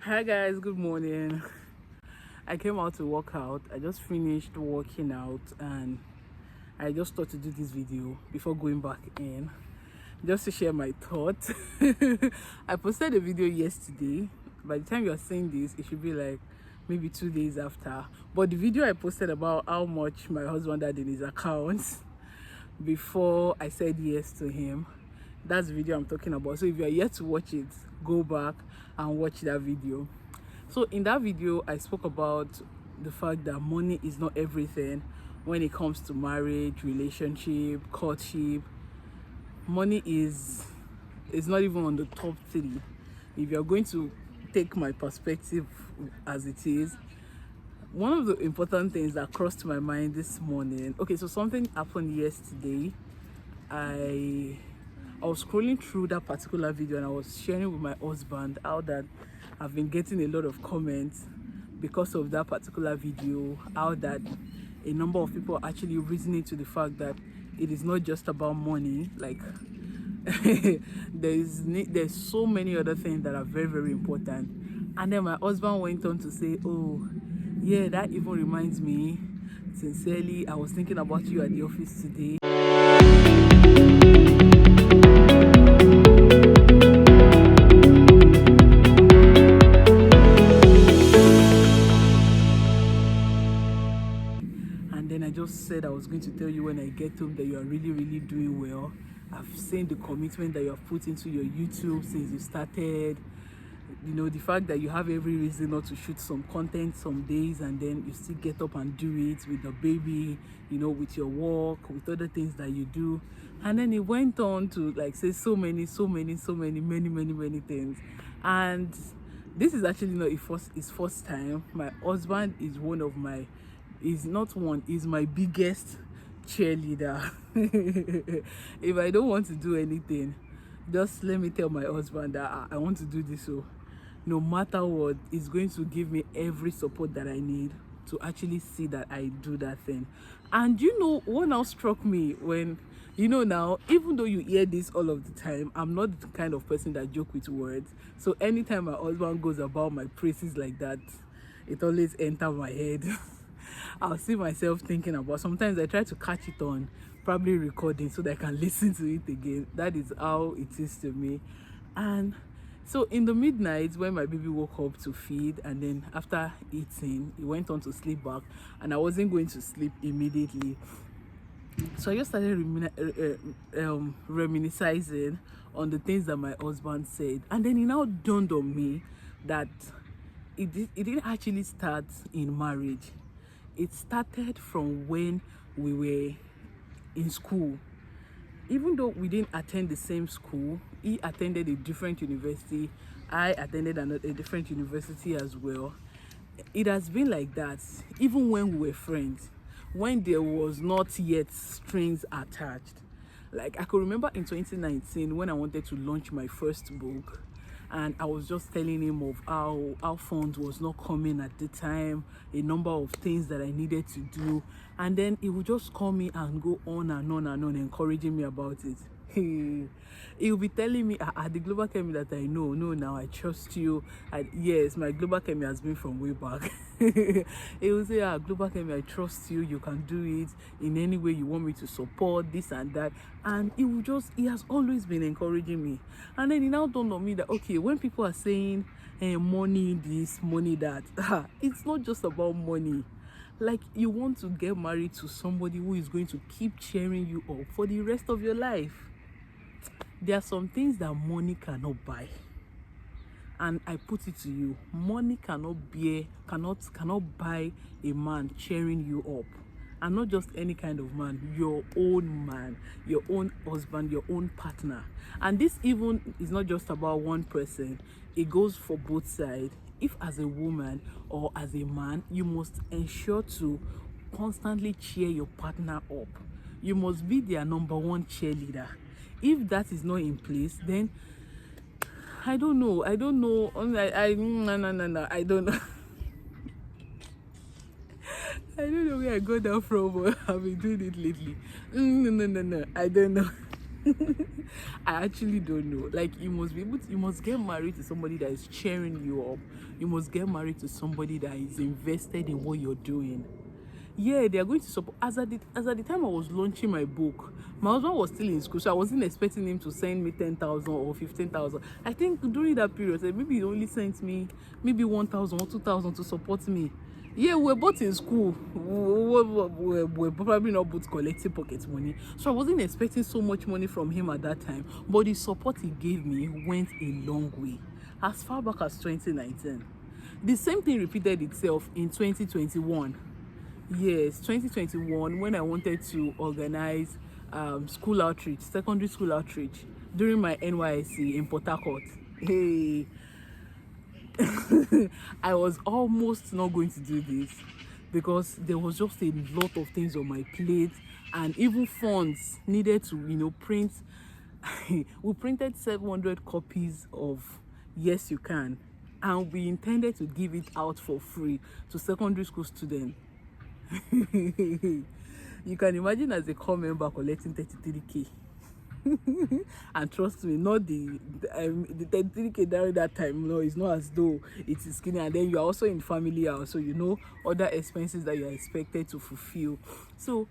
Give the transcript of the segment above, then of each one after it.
Hi guys, good morning. I came out to work out. I just finished working out and I just thought to do this video before going back in just to share my thoughts. I posted a video yesterday. By the time you are seeing this, it should be like maybe 2 days after. But the video I posted about how much my husband had in his account before I said yes to him, that's the video I'm talking about. So if you are yet to watch it, go back and watch that video. So in that video I spoke about the fact that money is not everything when it comes to marriage, relationship, courtship. Money is not even on the top 3. If you're going to take my perspective as it is, one of the important things that crossed my mind this morning, okay, so something happened yesterday. I was scrolling through that particular video and I was sharing with my husband how that I've been getting a lot of comments because of that particular video, how that a number of people are actually reasoning to the fact that it is not just about money. Like there's so many other things that are very, very important. And then my husband went on to say, oh yeah, that even reminds me, sincerely, I was thinking about you at the office today. And then I just said I was going to tell you when I get home that you are really, really doing well. I've seen the commitment that you have put into your YouTube since you started. You know, the fact that you have every reason not to shoot some content some days and then you still get up and do it with the baby, you know, with your work, with other things that you do. And then he went on to like say many things. And this is actually not his first time. My husband is is my biggest cheerleader. If I don't want to do anything, just let me tell my husband that I want to do this, so no matter what, he's going to give me every support that I need to actually see that I do that thing. And you know what now struck me, when now, even though you hear this all of the time, I'm not the kind of person that joke with words. So anytime my husband goes about my praises like that, it always enter my head. I'll see myself thinking about, sometimes I try to catch it on probably recording so that I can listen to it again. That is how it is to me. And so in the midnight, when my baby woke up to feed, and then after eating he went on to sleep back, and I wasn't going to sleep immediately, so I just started reminiscing on the things that my husband said. And then it now dawned on me that it didn't actually start in marriage. It started from when we were in school. Even though we didn't attend the same school, he attended a different university, I attended a different university as well. It has been like that even when we were friends, when there was not yet strings attached. Like I could remember in 2019 when I wanted to launch my first book, and I was just telling him of how funds was not coming at the time, a number of things that I needed to do, and then he would just call me and go on and on and on, encouraging me about it. He will be telling me, the Global Chemi that I know, no, now I trust you. Yes, my Global Chemi has been from way back. He will say, Global Chemi, I trust you, you can do it in any way you want me to support, this and that. And he has always been encouraging me. And then he now dawned on me that, okay, when people are saying money this, money that, it's not just about money. Like, you want to get married to somebody who is going to keep cheering you up for the rest of your life. There are some things that money cannot buy, and I put it to you, money cannot buy a man cheering you up. And not just any kind of man, your own husband, your own partner. And this even is not just about one person, it goes for both sides. If as a woman or as a man, you must ensure to constantly cheer your partner up. You must be their number one cheerleader. If that is not in place, then I don't know. I don't know. No. I don't know. I don't know where I got that from, but I've been doing it lately. No. I don't know. I actually don't know. Like, you must be able to, you must get married to somebody that is cheering you up. You must get married to somebody that is invested in what you're doing. Yeah, they are going to support. As at the time I was launching my book, my husband was still in school, so I wasn't expecting him to send me 10,000 or 15,000. I think during that period, maybe he only sent me maybe 1,000 or 2,000 to support me. Yeah, we were both in school. We were probably not both collecting pocket money, so I wasn't expecting so much money from him at that time. But the support he gave me went a long way, as far back as 2019. The same thing repeated itself in 2021. Yes, 2021, when I wanted to organize school outreach, secondary school outreach during my NYSC in Port Harcourt. Hey, I was almost not going to do this because there was just a lot of things on my plate, and even funds needed to, print. We printed 700 copies of Yes You Can, and we intended to give it out for free to secondary school students. You can imagine as a core member collecting 33k. And trust me, not the 33k during that time. No, it's not as though it is skinny. And then you are also in family house, so other expenses that you are expected to fulfill. So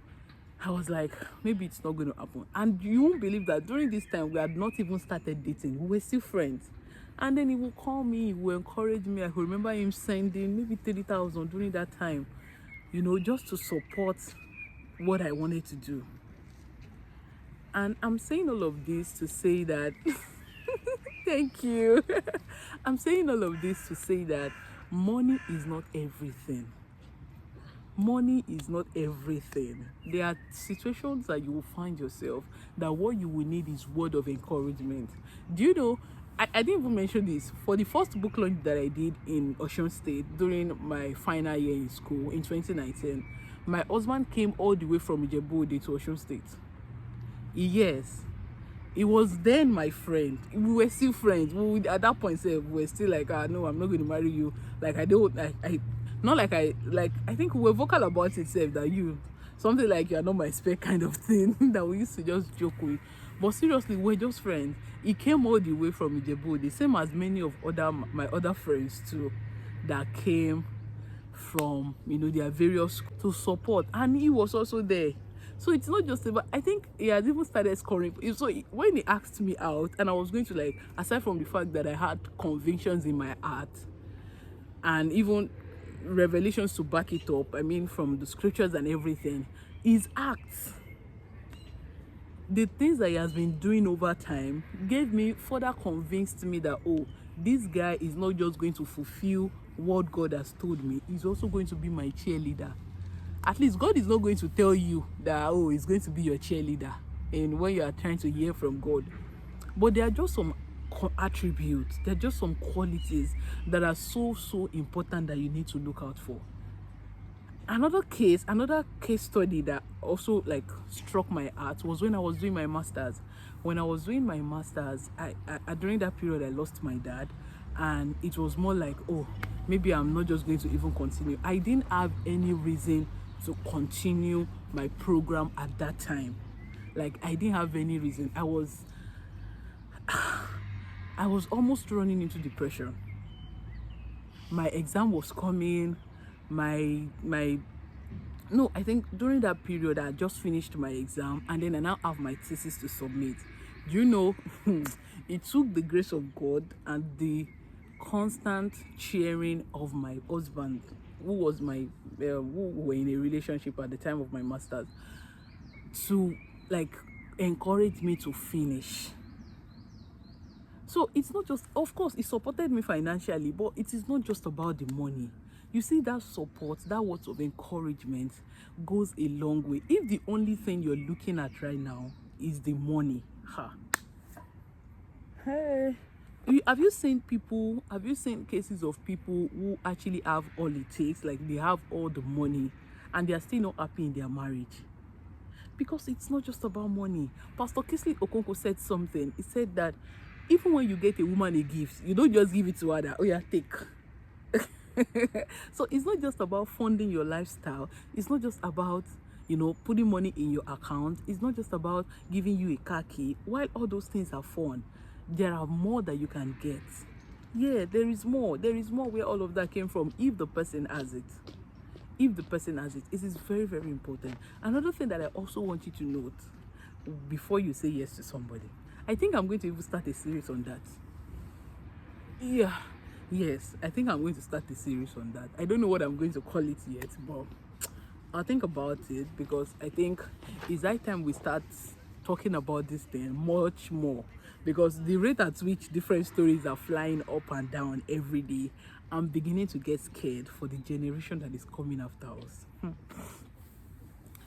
I was like, maybe it's not going to happen. And you won't believe that during this time we had not even started dating. We were still friends. And then he will call me, he will encourage me. I could remember him sending maybe 30,000 during that time, just to support what I wanted to do. And I'm saying all of this to say that thank you. I'm saying all of this to say that money is not everything. Money is not everything. There are situations that you will find yourself that what you will need is word of encouragement. Do you know, I didn't even mention this. For the first book launch that I did in Osun State during my final year in school in 2019, my husband came all the way from Ijebu-Ode to Osun State. Yes, he was then my friend. We were still friends. At that point, we were still like, no, I'm not going to marry you. Like, I don't, not like I think we were vocal about it, that something like you are not my spec kind of thing that we used to just joke with. But seriously, we're just friends. He came all the way from Ijebu, the same as many of my other friends too, that came from their various schools to support, and he was also there. So it's not just about, I think he had even started scoring. So when he asked me out, and I was going to, aside from the fact that I had convictions in my heart and even revelations to back it up, I mean, from the scriptures and everything, his acts, the things that he has been doing over time, further convinced me that, this guy is not just going to fulfill what God has told me, he's also going to be my cheerleader. At least God is not going to tell you that, he's going to be your cheerleader and when you are trying to hear from God. But there are just some attributes, there are just some qualities that are so important that you need to look out for. Another case study that also struck my heart was when I was doing my masters. When I was doing my masters, I during that period I lost my dad, and it was more like, maybe I'm not just going to even continue. I didn't have any reason to continue my program at that time. I didn't have any reason. I was almost running into depression. My exam was coming. I think during that period I just finished my exam, and then I now have my thesis to submit. Do you know, it took the grace of God and the constant cheering of my husband, who was who were in a relationship at the time of my masters, to encourage me to finish. So it's not just, of course, it supported me financially, but it is not just about the money. You see, that support, that words of encouragement goes a long way. If the only thing you're looking at right now is the money, hey, have you seen cases of people who actually have all it takes, they have all the money, and they are still not happy in their marriage? Because it's not just about money. Pastor Kingsley Okonkwo said something. He said that even when you get a woman a gift, you don't just give it to her that, take. So it's not just about funding your lifestyle. It's not just about putting money in your account is not just about giving you a car key. While all those things are fun, there are more that you can get. Yeah, there is more where all of that came from, if the person has it. If the person has it, it is very, very important. Another thing that I also want you to note before you say yes to somebody, I think I'm going to even start a series on that. Yeah, yes, I think I'm going to start a series on that. I don't know what I'm going to call it yet, but I'll think about it, because I think it's high time we start talking about this thing much more, because the rate at which different stories are flying up and down every day, I'm beginning to get scared for the generation that is coming after us.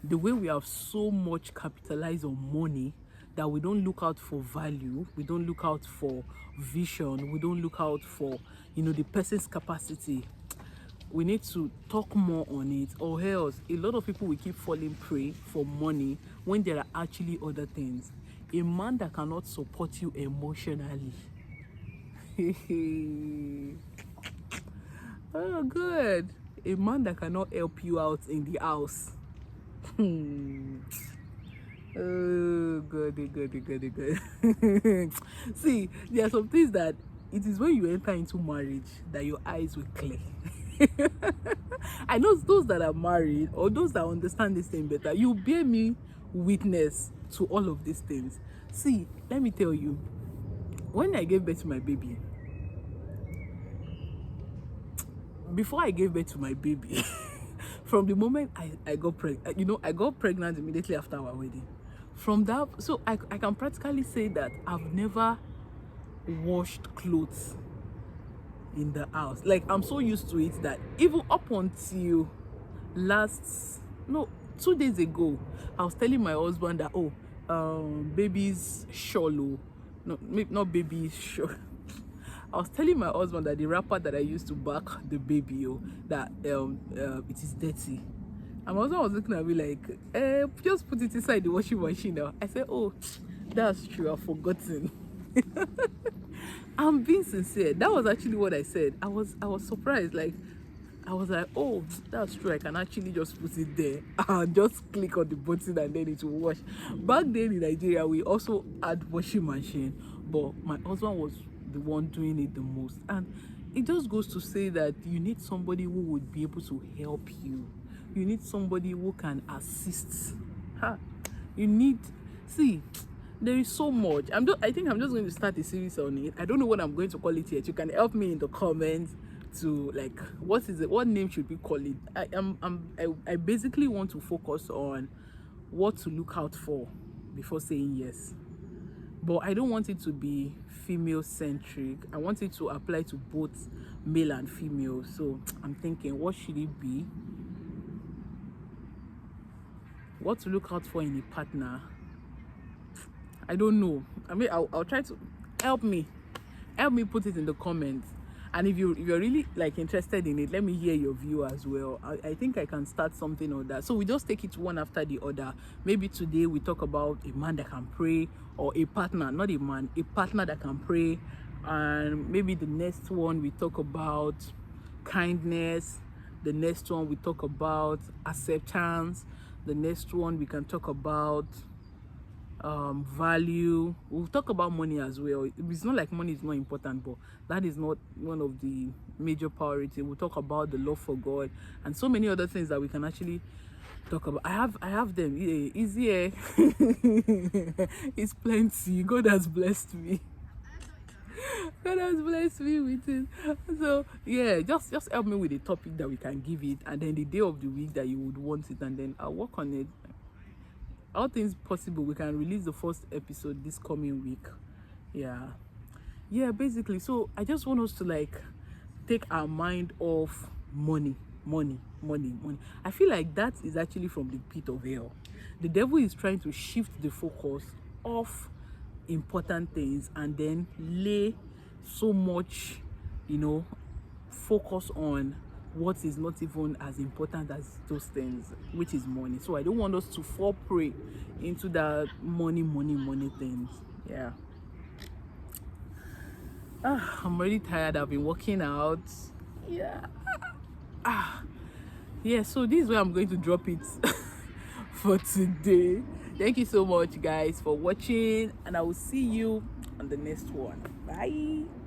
The way we have so much capitalized on money that we don't look out for value, we don't look out for vision, we don't look out for the person's capacity. We need to talk more on it, or else a lot of people will keep falling prey for money when there are actually other things. A man that cannot support you emotionally oh good, a man that cannot help you out in the house oh good. See, there are some things that it is when you enter into marriage that your eyes will clear. I know those that are married, or those that understand this thing better, you bear me witness to all of these things. See, let me tell you, when I gave birth to my baby, before I gave birth to my baby, from the moment I got pregnant, I got pregnant immediately after our wedding. From that, so I can practically say that I've never washed clothes in the house. Like, I'm so used to it that even up until 2 days ago, I was telling my husband that, baby's shallow. No, not baby's shallow. I was telling my husband that the wrapper that I used to back the baby, that it is dirty. And my husband was looking at me like, just put it inside the washing machine now. I said, oh, that's true, I've forgotten. I'm being sincere. That was actually what I said. I was surprised. I was like, oh, that's true, I can actually just put it there and just click on the button and then it will wash. Back then in Nigeria, we also had washing machine, but my husband was the one doing it the most. And it just goes to say that you need somebody who would be able to help you. You need somebody who can assist. You need, see, there is so much. I think I'm just going to start a series on it. I don't know what I'm going to call it yet. You can help me in the comments to, like, what name should we call it. I basically want to focus on what to look out for before saying yes, but I don't want it to be female centric. I want it to apply to both male and female. So I'm thinking, what should it be? What to look out for in a partner? I don't know. I mean, I'll try to help me put it in the comments. And if you're really interested in it, let me hear your view as well. I think I can start something on that. So we just take it one after the other. Maybe today we talk about a man that can pray, or a partner, not a man, a partner that can pray. And maybe the next one we talk about kindness. The next one we talk about acceptance. The next one we can talk about value. We'll talk about money as well. It's not like money is not important, but that is not one of the major priority. We'll talk about the love for God and so many other things that we can actually talk about. I have them. Easy. It's plenty. God has blessed me. God has blessed me with it. So yeah, just help me with the topic that we can give it, and then the day of the week that you would want it, and then I'll work on it. All things possible, we can release the first episode this coming week. Yeah, basically. So I just want us to take our mind off money. I feel like that is actually from the pit of hell. The devil is trying to shift the focus off important things and then lay so much focus on what is not even as important as those things, which is money. So I don't want us to fall prey into that money things. Yeah. I'm really tired. I've been working out. Yeah. So this is where I'm going to drop it for today. Thank you so much, guys, for watching, and I will see you on the next one. Bye.